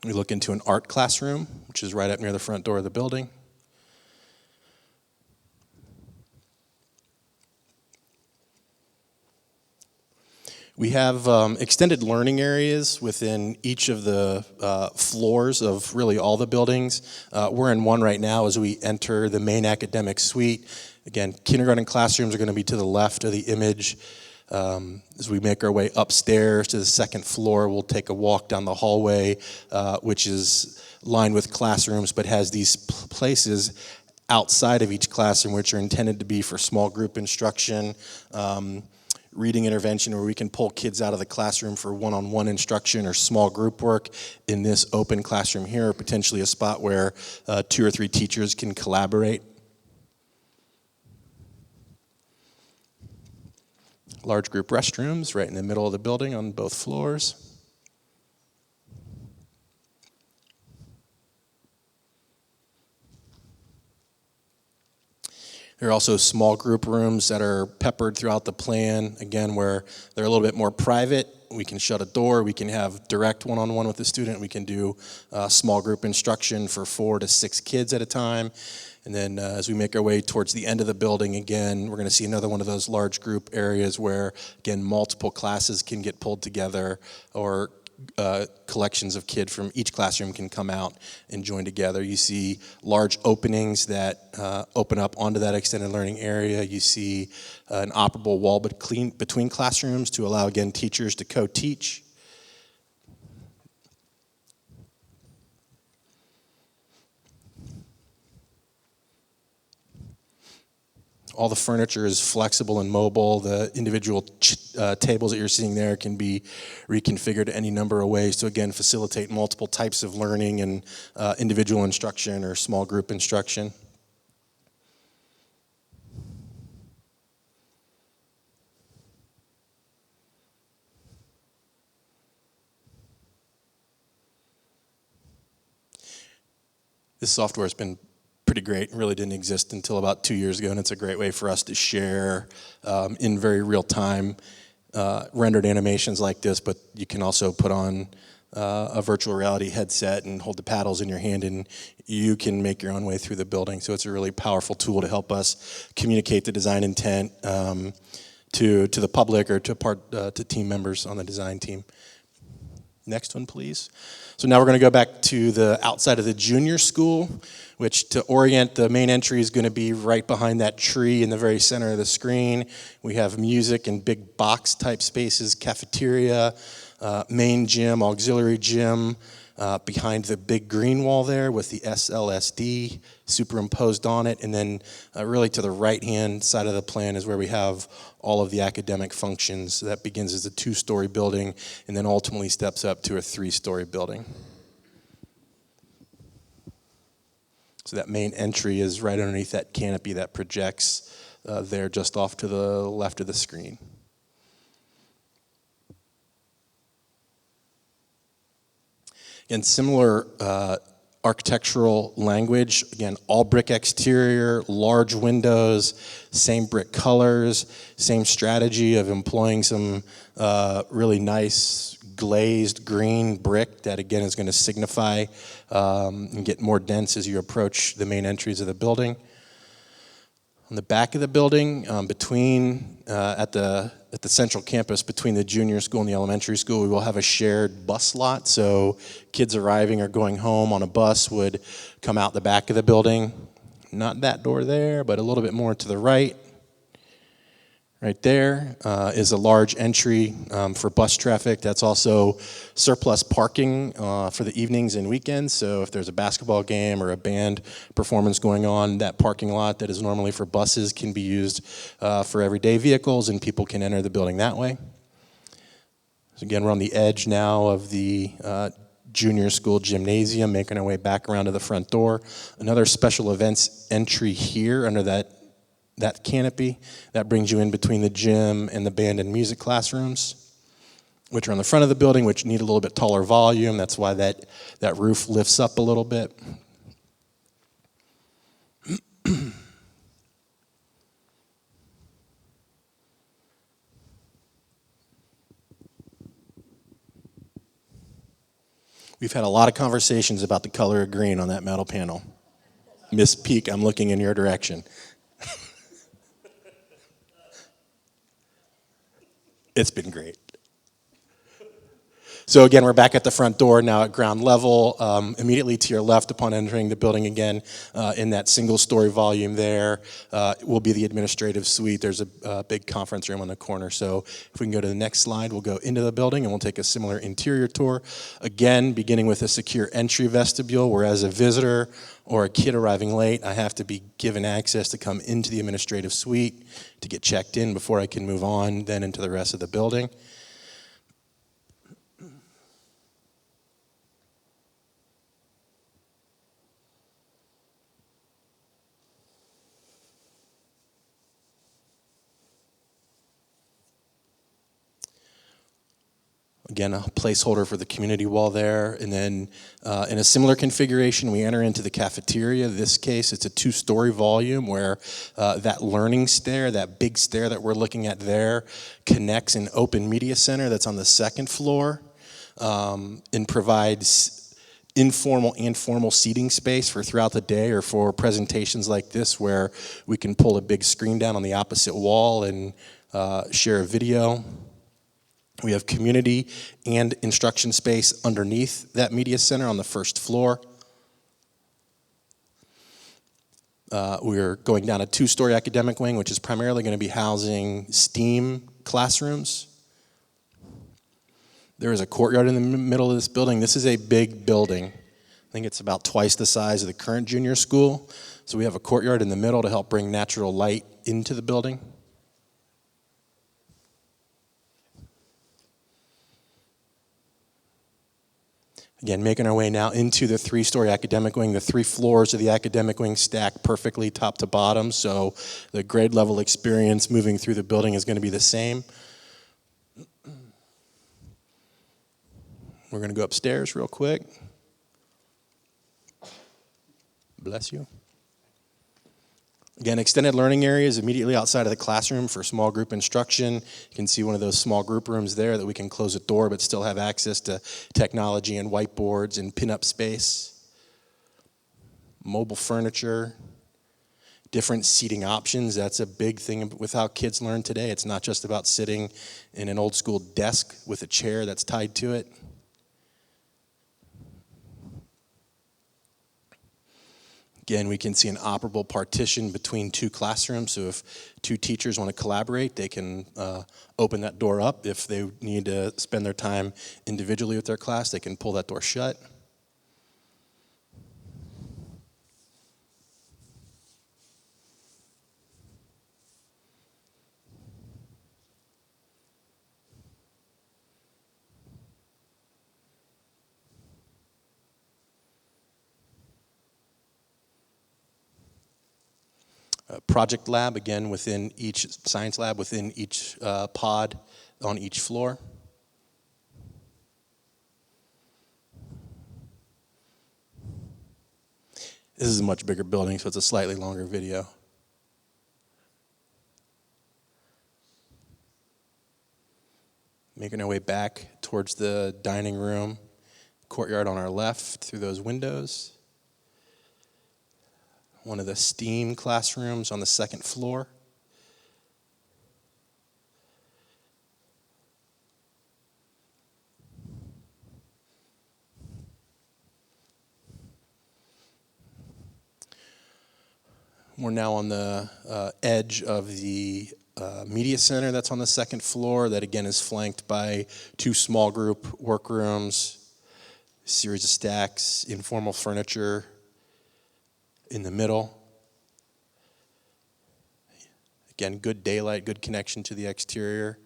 We look into an art classroom, which is right up near the front door of the building. We have extended learning areas within each of the floors of really all the buildings. We're in one right now as we enter the main academic suite. Again, kindergarten classrooms are going to be to the left of the image. As we make our way upstairs to the second floor, we'll take a walk down the hallway, which is lined with classrooms, but has these places outside of each classroom, which are intended to be for small group instruction, reading intervention, where we can pull kids out of the classroom for one-on-one instruction or small group work in this open classroom here, or potentially a spot where 2 or 3 teachers can collaborate. Large group restrooms right in the middle of the building on both floors. There are also small group rooms that are peppered throughout the plan, again, where they're a little bit more private. We can shut a door, we can have direct one-on-one with the student, we can do small group instruction for 4 to 6 kids at a time. And then as we make our way towards the end of the building, again, we're going to see another one of those large group areas where, again, multiple classes can get pulled together, or collections of kids from each classroom can come out and join together. You see large openings that open up onto that extended learning area. You see an operable wall between classrooms to allow, again, teachers to co-teach. All the furniture is flexible and mobile. The individual tables that you're seeing there can be reconfigured any number of ways to, again, facilitate multiple types of learning and individual instruction or small group instruction. This software has been pretty great. It really didn't exist until about 2 years ago, and it's a great way for us to share in very real time rendered animations like this, but you can also put on a virtual reality headset and hold the paddles in your hand, and you can make your own way through the building. So it's a really powerful tool to help us communicate the design intent to the public or to team members on the design team. Next one, please. So now we're going to go back to the outside of the junior school, which, to orient, the main entry is going to be right behind that tree in the very center of the screen. We have music and big box type spaces, cafeteria, main gym, auxiliary gym, behind the big green wall there with the SLSD superimposed on it. And then really to the right-hand side of the plan is where we have all of the academic functions. That begins as a 2-story building and then ultimately steps up to a 3-story building. So that main entry is right underneath that canopy that projects there just off to the left of the screen. Again, similar architectural language. Again, all brick exterior, large windows, same brick colors, same strategy of employing some really nice glazed green brick that, again, is going to signify and get more dense as you approach the main entries of the building. On the back of the building, at the central campus, between the junior school and the elementary school, we will have a shared bus lot. So kids arriving or going home on a bus would come out the back of the building. Not that door there, but a little bit more to the right. Right there is a large entry for bus traffic. That's also surplus parking for the evenings and weekends. So if there's a basketball game or a band performance going on, that parking lot that is normally for buses can be used for everyday vehicles, and people can enter the building that way. So again, we're on the edge now of the junior school gymnasium, making our way back around to the front door. Another special events entry here under that canopy. That brings you in between the gym and the band and music classrooms, which are on the front of the building, which need a little bit taller volume. That's why that roof lifts up a little bit. We've had a lot of conversations about the color of green on that metal panel. Miss Peak, I'm looking in your direction. It's been great. So again, we're back at the front door now at ground level. Immediately to your left upon entering the building again, in that single-story volume there, will be the administrative suite. There's a big conference room on the corner. So if we can go to the next slide, we'll go into the building and we'll take a similar interior tour. Again, beginning with a secure entry vestibule, where as a visitor or a kid arriving late, I have to be given access to come into the administrative suite to get checked in before I can move on then into the rest of the building. Again, a placeholder for the community wall there. And then in a similar configuration, we enter into the cafeteria. In this case, it's a 2-story volume where that learning stair, that big stair that we're looking at there, connects an open media center that's on the 2nd floor and provides informal and formal seating space for throughout the day or for presentations like this, where we can pull a big screen down on the opposite wall and share a video. We have community and instruction space underneath that media center on the 1st floor. We're going down a 2-story academic wing, which is primarily going to be housing STEAM classrooms. There is a courtyard in the middle of this building. This is a big building. I think it's about twice the size of the current junior school. So we have a courtyard in the middle to help bring natural light into the building. Again, making our way now into the 3-story academic wing. The 3 floors of the academic wing stack perfectly top to bottom, so the grade level experience moving through the building is going to be the same. We're going to go upstairs real quick. Bless you. Again, extended learning areas immediately outside of the classroom for small group instruction. You can see one of those small group rooms there that we can close a door but still have access to technology and whiteboards and pin-up space. Mobile furniture, different seating options. That's a big thing with how kids learn today. It's not just about sitting in an old school desk with a chair that's tied to it. Again, we can see an operable partition between 2 classrooms, so if 2 teachers want to collaborate, they can open that door up. If they need to spend their time individually with their class, they can pull that door shut. Project lab, again, within each science lab, within each pod on each floor. This is a much bigger building, so it's a slightly longer video. Making our way back towards the dining room, courtyard on our left through those windows. One of the STEAM classrooms on the 2nd floor. We're now on the edge of the media center that's on the second floor that again is flanked by 2 small group workrooms, a series of stacks, informal furniture in the middle. Again, good daylight, good connection to the exterior.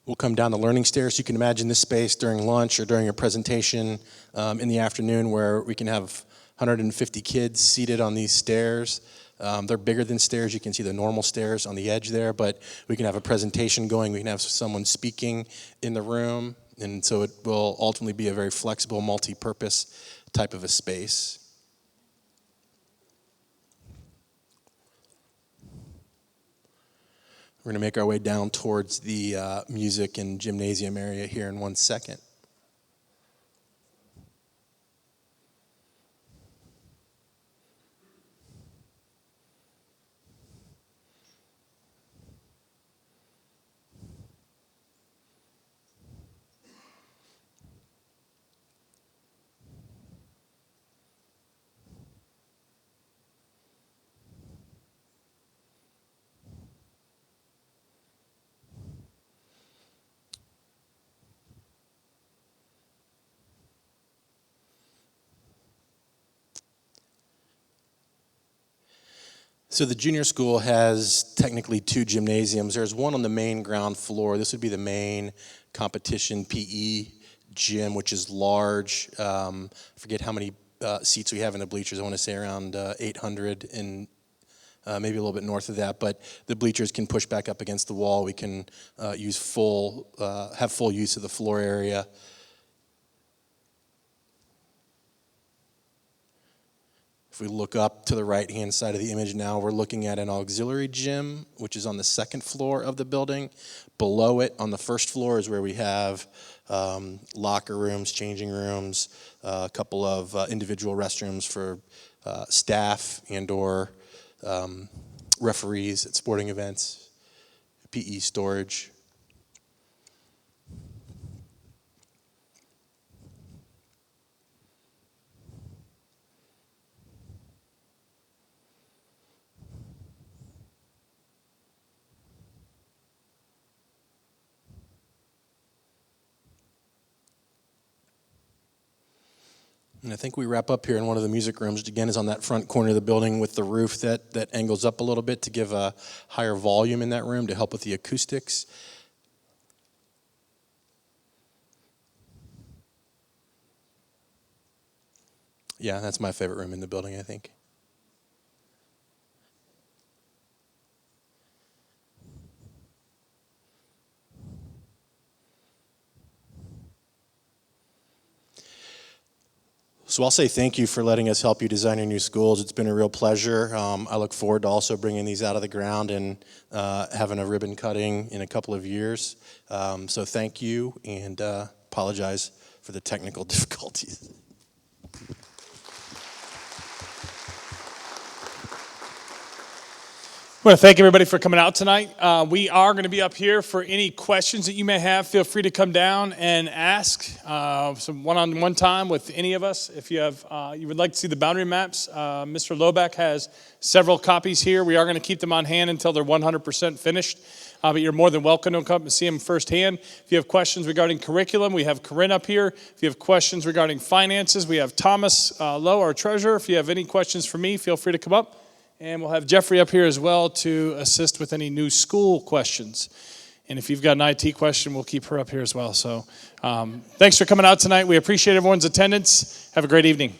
We'll come down the learning stairs. You can imagine this space during lunch or during a presentation in the afternoon where we can have 150 kids seated on these stairs. They're bigger than stairs. You can see the normal stairs on the edge there, but we can have a presentation going. We can have someone speaking in the room, and so it will ultimately be a very flexible, multi-purpose type of a space. We're going to make our way down towards the music and gymnasium area here in 1 second. So the junior school has technically 2 gymnasiums. There's one on the main ground floor. This would be the main competition PE gym, which is large. I forget how many seats we have in the bleachers. I want to say around 800 and maybe a little bit north of that. But the bleachers can push back up against the wall. We can have full use of the floor area. If we look up to the right-hand side of the image now, we're looking at an auxiliary gym, which is on the second floor of the building. Below it, on the first floor, is where we have locker rooms, changing rooms, a couple of individual restrooms for staff and or referees at sporting events, PE storage. And I think we wrap up here in one of the music rooms, which again is on that front corner of the building with the roof that angles up a little bit to give a higher volume in that room to help with the acoustics. Yeah, that's my favorite room in the building, I think. So I'll say thank you for letting us help you design your new schools. It's been a real pleasure. I look forward to also bringing these out of the ground and having a ribbon cutting in a couple of years. So thank you, and apologize for the technical difficulties. I want to thank everybody for coming out tonight. We are going to be up here for any questions that you may have. Feel free to come down and ask some one-on-one time with any of us. If you would like to see the boundary maps, Mr. Loback has several copies here. We are going to keep them on hand until they're 100% finished. But you're more than welcome to come and see them firsthand. If you have questions regarding curriculum, we have Corinne up here. If you have questions regarding finances, we have Thomas Lowe, our treasurer. If you have any questions for me, feel free to come up. And we'll have Jeffrey up here as well to assist with any new school questions. And if you've got an IT question, we'll keep her up here as well. So thanks for coming out tonight. We appreciate everyone's attendance. Have a great evening.